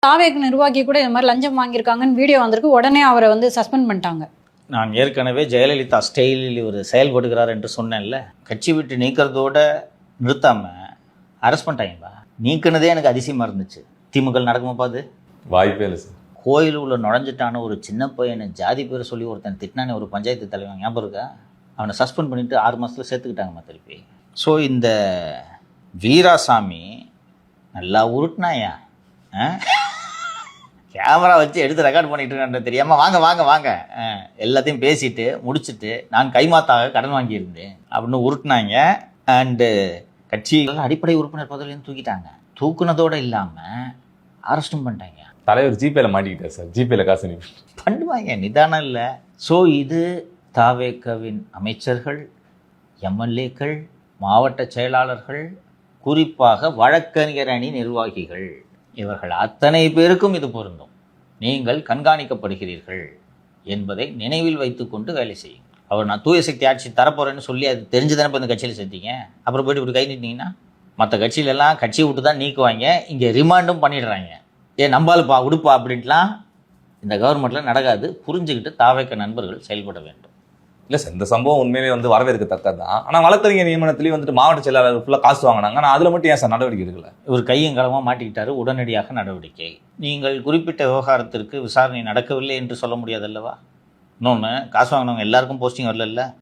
தாவேக்கு நிர்வாகி கூட இந்த மாதிரி லஞ்சம் வாங்கியிருக்காங்கன்னு வீடியோ வந்திருக்கு. உடனே அவரை வந்து சஸ்பெண்ட் பண்ணிட்டாங்க. நான் ஏற்கனவே ஜெயலலிதா ஸ்டைலில் இவர் செயல்படுகிறார் என்று சொன்னேன்ல. கட்சி விட்டு நீக்கிறதோட நிறுத்தாமல் அரெஸ்ட் பண்ணிட்டாங்களா? நீக்கினதே எனக்கு அதிசயமாக இருந்துச்சு. திமுக நடக்குமா பாது? வாய்ப்பே இல்லை சார். கோயில் உள்ள நுழைஞ்சிட்டான ஒரு சின்ன பையனை ஜாதி பேர் சொல்லி ஒருத்தன் திட்டினானே, ஒரு பஞ்சாயத்து தலைவன், ஞாபகம் இருக்கா? அவனை சஸ்பெண்ட் பண்ணிவிட்டு 6 மாதத்தில் சேர்த்துக்கிட்டாங்கம்மா திருப்பி. ஸோ இந்த வீராசாமி நல்லா உருட்டினாயா? கேமரா வச்சு எடுத்து ரெக்கார்ட் பண்ணிட்டு இருக்கான்ற தெரியாமல் வாங்க வாங்க வாங்க எல்லாத்தையும் பேசிட்டு முடிச்சுட்டு நான் கைமாத்தாக கடன் வாங்கியிருந்தேன் அப்படின்னு உருட்டினாங்க. அண்டு கட்சிகள் அடிப்படை உறுப்பினர் பதவியிலேருந்து தூக்கிட்டாங்க. தூக்குனதோடு இல்லாமல் அரெஸ்டும் பண்ணிட்டாங்க. தலைவர் ஜிபேல மாட்டிக்கிட்டார் சார். ஜிபேல காசு பண்ணுவாங்க, நிதானம் இல்லை. ஸோ இது தாவேகவின் அமைச்சர்கள், எம்எல்ஏக்கள், மாவட்ட செயலாளர்கள், குறிப்பாக வழக்கறிஞர் அணி நிர்வாகிகள், இவர்கள் அத்தனை பேருக்கும் இது பொருந்தும். நீங்கள் கண்காணிக்கப்படுகிறீர்கள் என்பதை நினைவில் வைத்துக்கொண்டு வேலை செய்யும். அவர் நான் தூய சக்தி ஆட்சி தரப்போகிறேன்னு சொல்லி அது தெரிஞ்சுதானே இப்போ இந்த கட்சியில் சேர்த்தீங்க. அப்புறம் போய்ட்டு இப்படி கை நீட்டினீங்கன்னா மற்ற கட்சியிலெல்லாம் கட்சியை விட்டு தான் நீக்குவாங்க, இங்கே ரிமாண்டும் பண்ணிடுறாங்க. நம்பாலுப்பா உடுப்பா அப்படின்ட்டுலாம் இந்த கவர்மெண்ட்டில் நடக்காது. புரிஞ்சுக்கிட்டு தாவேக்க நண்பர்கள் செயல்பட வேண்டும். இல்லை சார், இந்த சம்பவம் உண்மையிலே வரவேற்கத்தக்கது தான். ஆனால் வழக்கறிஞர் நியமனத்திலேயே மாவட்ட செயலாளர் ஃபுல்லாக காசு வாங்கினாங்க. ஆனால் அதில் மட்டும் ஏன் சார் நடவடிக்கை எடுக்கல? இவர் கையும் களமாக மாட்டிக்கிட்டாரு. உடனடியாக நடவடிக்கை. நீங்கள் குறிப்பிட்ட விவகாரத்திற்கு விசாரணை நடக்கவில்லை என்று சொல்ல முடியாது அல்லவா? இன்னொன்று, காசு வாங்கினவங்க எல்லாருக்கும் போஸ்டிங் வரல.